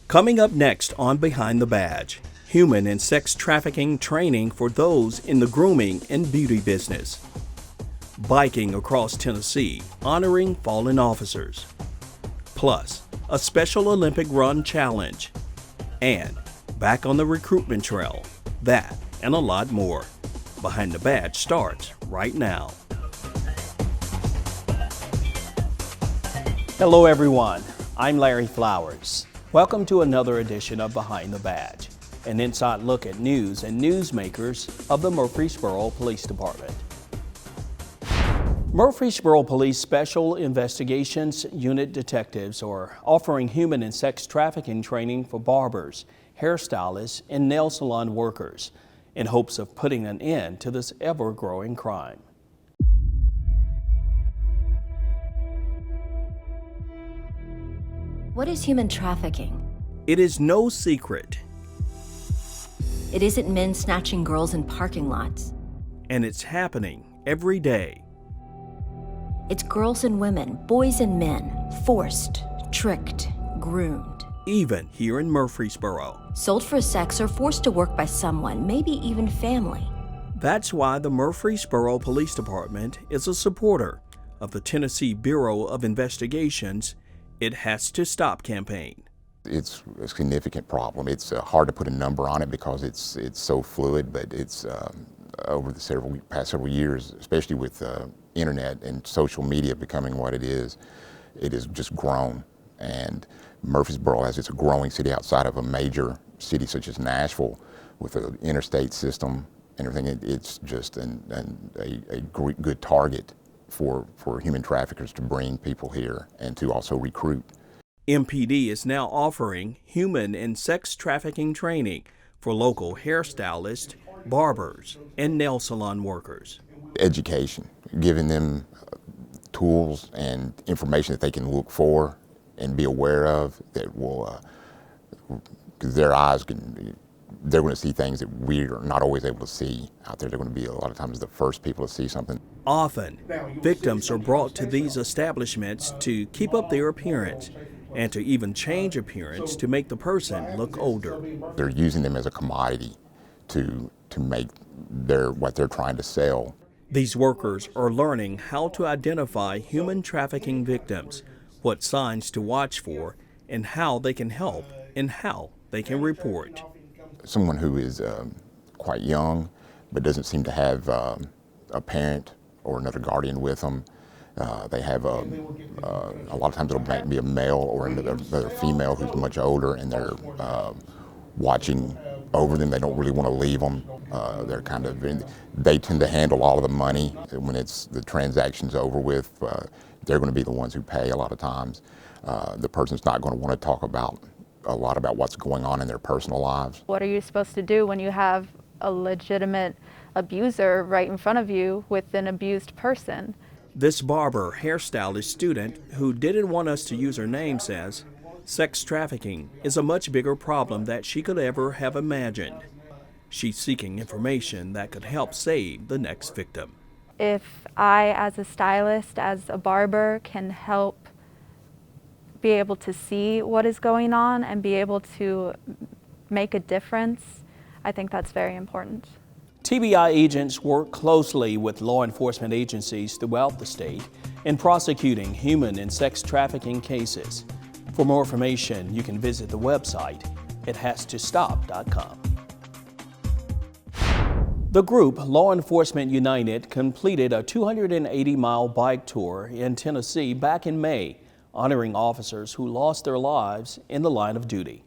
Coming up next on Behind the Badge, human and sex trafficking training for those in the grooming and beauty business. Biking across Tennessee, honoring fallen officers. Plus, a Special Olympic Run challenge. And back on the recruitment trail. That and a lot more. Behind the Badge starts right now. Hello everyone, I'm Larry Flowers. Welcome to another edition of Behind the Badge, an inside look at news and newsmakers of the Murfreesboro Police Department. Murfreesboro Police Special Investigations Unit detectives are offering human and sex trafficking training for barbers, hairstylists, and nail salon workers in hopes of putting an end to this ever-growing crime. What is human trafficking? It is no secret. It isn't men snatching girls in parking lots. And it's happening every day. It's girls and women, boys and men, forced, tricked, groomed. Even here in Murfreesboro. Sold for sex or forced to work by someone, maybe even family. That's why the Murfreesboro Police Department is a supporter of the Tennessee Bureau of Investigation's It Has to Stop campaign. It's a significant problem. It's hard to put a number on it because it's so fluid, but it's over the past several years, especially with internet and social media becoming what it is has just grown. And Murfreesboro, as it's a growing city outside of a major city such as Nashville, with an interstate system and everything, it's just a good target for human traffickers to bring people here and to also recruit. MPD is now offering human and sex trafficking training for local hairstylists, barbers, and nail salon workers. Education, giving them tools and information that they can look for and be aware of that will, because they're going to see things that we're not always able to see out there. They're going to be a lot of times the first people to see something. Often, victims are brought to these establishments to keep up their appearance and to even change appearance to make the person look older. They're using them as a commodity to make what they're trying to sell. These workers are learning how to identify human trafficking victims, what signs to watch for, and how they can help and how they can report. Someone who is quite young but doesn't seem to have a parent or another guardian with them. They have a lot of times it'll be a male or another female who's much older, and they're watching over them. They don't really want to leave them. They tend to handle all of the money. When the transaction's over with, they're going to be the ones who pay a lot of times. The person's not going to want to talk a lot about what's going on in their personal lives. What are you supposed to do when you have a legitimate abuser right in front of you with an abused person? This barber hairstylist student who didn't want us to use her name says sex trafficking is a much bigger problem that she could ever have imagined. She's seeking information that could help save the next victim. If I, as a stylist, as a barber, can help be able to see what is going on and be able to make a difference, I think that's very important. TBI agents work closely with law enforcement agencies throughout the state in prosecuting human and sex trafficking cases. For more information, you can visit the website ithastostop.com. The group Law Enforcement United completed a 280-mile bike tour in Tennessee back in May, honoring officers who lost their lives in the line of duty.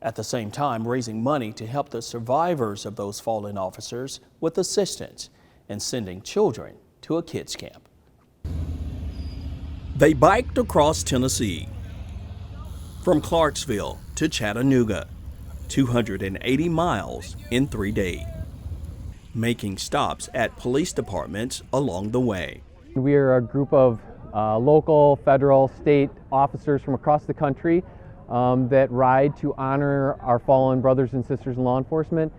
At the same time, raising money to help the survivors of those fallen officers with assistance and sending children to a kids camp. They biked across Tennessee, from Clarksville to Chattanooga, 280 miles in 3 days, making stops at police departments along the way. We are a group of local, federal, state officers from across the country that ride to honor our fallen brothers and sisters in law enforcement.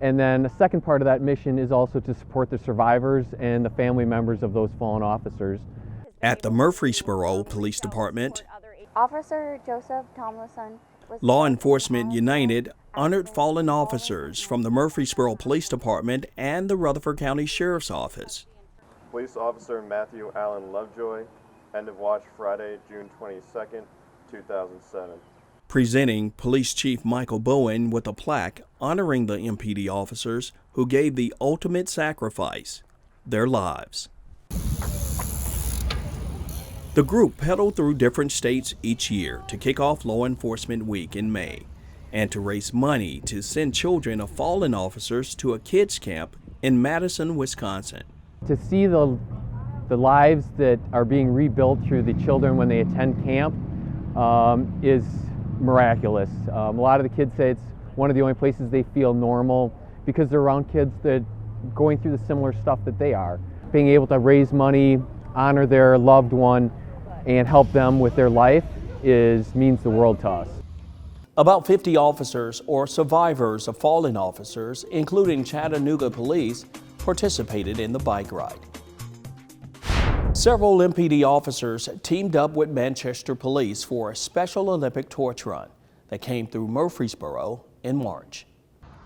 And then the second part of that mission is also to support the survivors and the family members of those fallen officers. At the Murfreesboro Police Department, Officer Joseph Tomlinson Law Enforcement United honored fallen officers from the Murfreesboro Police Department and the Rutherford County Sheriff's Office. Police Officer Matthew Allen Lovejoy, end of watch Friday, June 22nd, 2007. Presenting Police Chief Michael Bowen with a plaque honoring the MPD officers who gave the ultimate sacrifice, their lives. The group pedaled through different states each year to kick off Law Enforcement Week in May and to raise money to send children of fallen officers to a kids camp in Madison, Wisconsin. To see the lives that are being rebuilt through the children when they attend camp is miraculous. A lot of the kids say it's one of the only places they feel normal because they're around kids that are going through the similar stuff that they are. Being able to raise money, honor their loved one, and help them with their life means the world to us. About 50 officers or survivors of fallen officers, including Chattanooga Police, participated in the bike ride. Several MPD officers teamed up with Manchester Police for a Special Olympic torch run that came through Murfreesboro in March.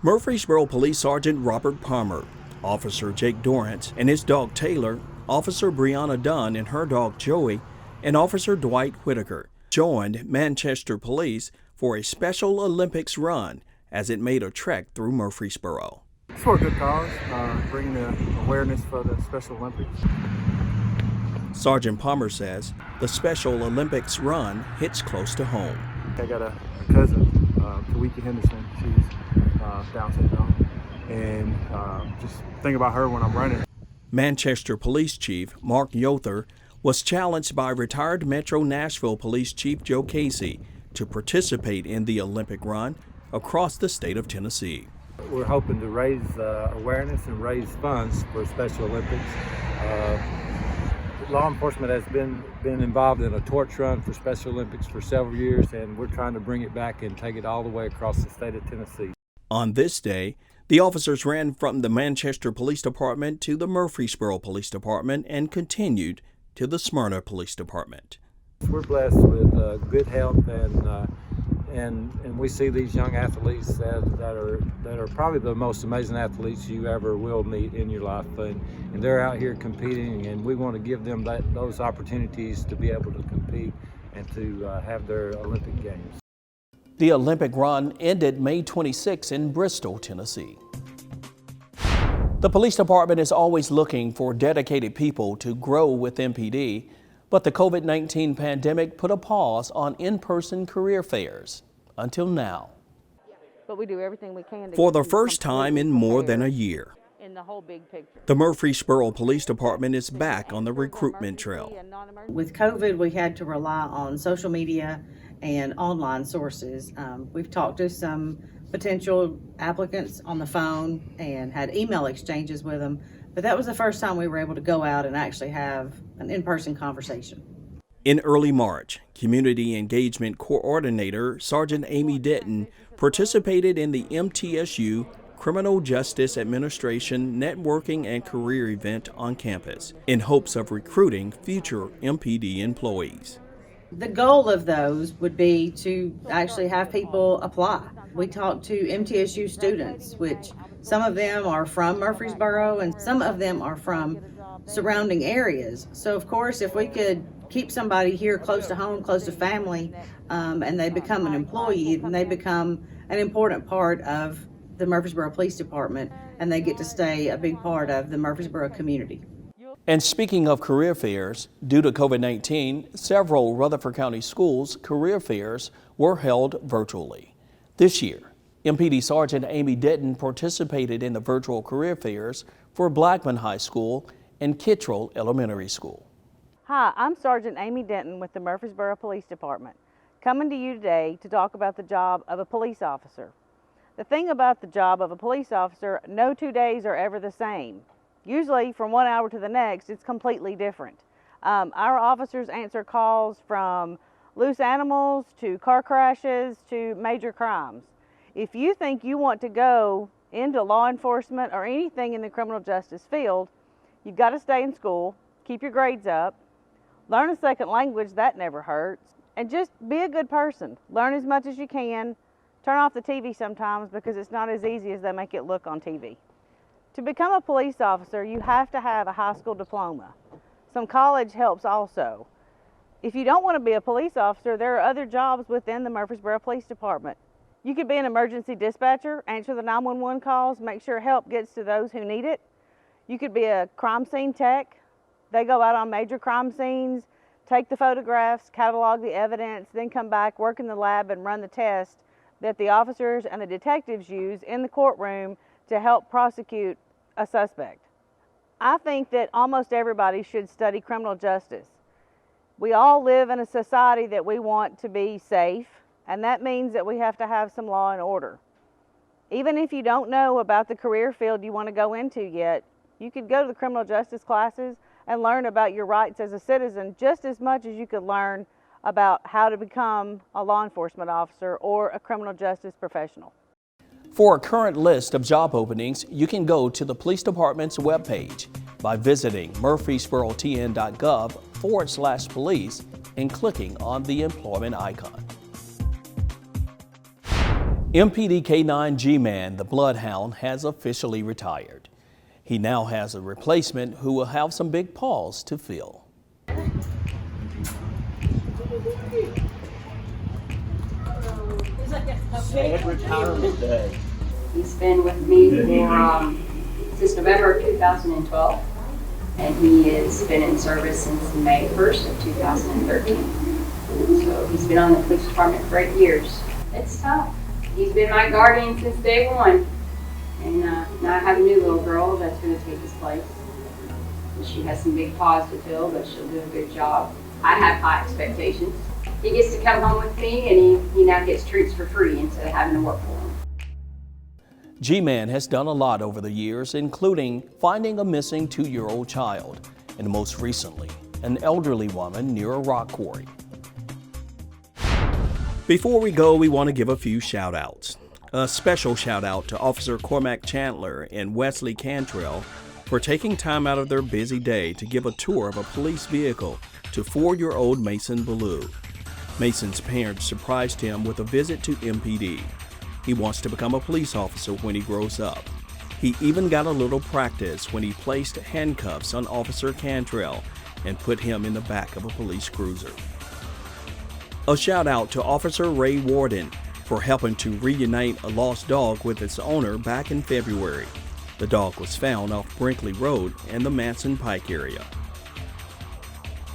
Murfreesboro Police Sergeant Robert Palmer, Officer Jake Dorrance and his dog Taylor, Officer Brianna Dunn and her dog Joey, and Officer Dwight Whitaker joined Manchester Police for a Special Olympics run as it made a trek through Murfreesboro. It's for a good cause, bringing the awareness for the Special Olympics. Sergeant Palmer says the Special Olympics run hits close to home. I got a cousin, Tawiki Henderson. She's Down syndrome, and just think about her when I'm running. Manchester Police Chief Mark Yother was challenged by retired Metro Nashville Police Chief Joe Casey to participate in the Olympic run across the state of Tennessee. We're hoping to raise awareness and raise funds for Special Olympics. Law enforcement has been involved in a torch run for Special Olympics for several years, and we're trying to bring it back and take it all the way across the state of Tennessee. On this day, the officers ran from the Manchester Police Department to the Murfreesboro Police Department and continued to the Smyrna Police Department. We're blessed with good health, and we see these young athletes that are probably the most amazing athletes you ever will meet in your life, and they're out here competing, and we want to give them those opportunities to be able to compete and to have their Olympic Games. The Olympic run ended May 26 in Bristol, Tennessee. The police department is always looking for dedicated people to grow with MPD, but the COVID-19 pandemic put a pause on in-person career fairs until now. But we do everything we can to for the first time in more than a year. In the whole big picture. The Murfreesboro Police Department is back on the recruitment trail. With COVID, we had to rely on social media and online sources. We've talked to some potential applicants on the phone and had email exchanges with them, but that was the first time we were able to go out and actually have an in-person conversation. In early March, Community Engagement Coordinator Sergeant Amy Denton participated in the MTSU Criminal Justice Administration Networking and Career event on campus in hopes of recruiting future MPD employees. The goal of those would be to actually have people apply. We talked to MTSU students, which some of them are from Murfreesboro and some of them are from surrounding areas. So of course, if we could keep somebody here close to home, close to family, and they become an employee, then they become an important part of the Murfreesboro Police Department, and they get to stay a big part of the Murfreesboro community. And speaking of career fairs, due to COVID-19, several Rutherford County schools' career fairs were held virtually. This year, MPD Sergeant Amy Denton participated in the virtual career fairs for Blackman High School and Kittrell Elementary School. Hi, I'm Sergeant Amy Denton with the Murfreesboro Police Department, coming to you today to talk about the job of a police officer. The thing about the job of a police officer, no 2 days are ever the same. Usually from 1 hour to the next, it's completely different. Our officers answer calls from loose animals to car crashes to major crimes. If you think you want to go into law enforcement or anything in the criminal justice field, you've got to stay in school, keep your grades up, learn a second language, that never hurts, And just be a good person. Learn as much as you can. Turn off the TV sometimes because it's not as easy as they make it look on TV. To become a police officer, you have to have a high school diploma. Some college helps also. If you don't want to be a police officer, there are other jobs within the Murfreesboro Police Department. You could be an emergency dispatcher, answer the 911 calls, make sure help gets to those who need it. You could be a crime scene tech. They go out on major crime scenes, take the photographs, catalog the evidence, then come back, work in the lab, and run the test that the officers and the detectives use in the courtroom to help prosecute a suspect. I think that almost everybody should study criminal justice. We all live in a society that we want to be safe, and that means that we have to have some law and order. Even if you don't know about the career field you want to go into yet, you could go to the criminal justice classes and learn about your rights as a citizen just as much as you could learn about how to become a law enforcement officer or a criminal justice professional. For a current list of job openings, you can go to the police department's webpage by visiting murfreesborotn.gov/police and clicking on the employment icon. MPD K-9 G-Man, the Bloodhound, has officially retired. He now has a replacement who will have some big paws to fill. Sad retirement day. He's been with me for since November of 2012, and he has been in service since May 1st of 2013. So he's been on the police department for 8 years. It's tough. He's been my guardian since day one, and now I have a new little girl that's going to take his place. And she has some big paws to fill, but she'll do a good job. I have high expectations. He gets to come home with me, and he now gets treats for free instead of having to work for him. G-Man has done a lot over the years, including finding a missing 2-year-old child, and most recently, an elderly woman near a rock quarry. Before we go, we want to give a few shout-outs. A special shout-out to Officer Cormac Chandler and Wesley Cantrell for taking time out of their busy day to give a tour of a police vehicle to 4-year-old Mason Ballou. Mason's parents surprised him with a visit to MPD. He wants to become a police officer when he grows up. He even got a little practice when he placed handcuffs on Officer Cantrell and put him in the back of a police cruiser. A shout out to Officer Ray Warden for helping to reunite a lost dog with its owner back in February. The dog was found off Brinkley Road in the Manson Pike area.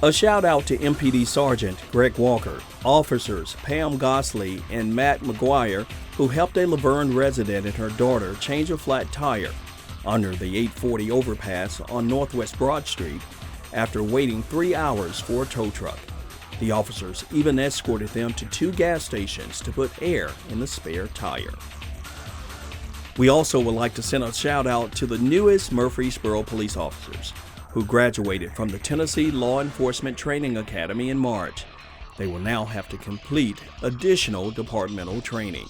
A shout out to MPD Sergeant Greg Walker, officers Pam Gosley and Matt McGuire, who helped a Laverne resident and her daughter change a flat tire under the 840 overpass on Northwest Broad Street after waiting 3 hours for a tow truck. The officers even escorted them to 2 gas stations to put air in the spare tire. We also would like to send a shout out to the newest Murfreesboro police officers who graduated from the Tennessee Law Enforcement Training Academy in March. They will now have to complete additional departmental training.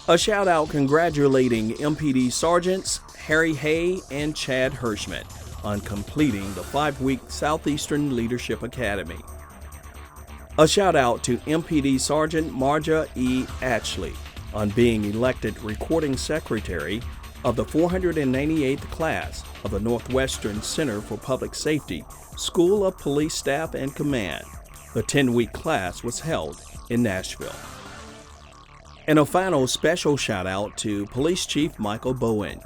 A shout out congratulating MPD Sergeants Harry Hay and Chad Hirschman on completing the 5-week Southeastern Leadership Academy. A shout out to MPD Sergeant Marja E. Ashley on being elected Recording Secretary of the 498th class of the Northwestern Center for Public Safety School of Police Staff and Command. The 10-week class was held in Nashville. And a final special shout out to Police Chief Michael Bowen,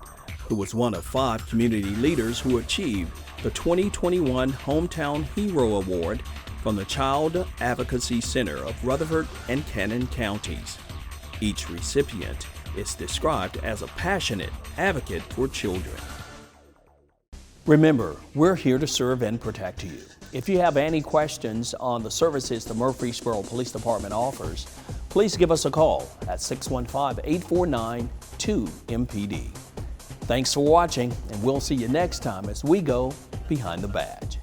who was one of 5 community leaders who achieved the 2021 Hometown Hero Award from the Child Advocacy Center of Rutherford and Cannon counties. Each recipient is described as a passionate advocate for children. Remember, we're here to serve and protect you. If you have any questions on the services the Murfreesboro Police Department offers, please give us a call at 615-849-2MPD. Thanks for watching, and we'll see you next time as we go behind the badge.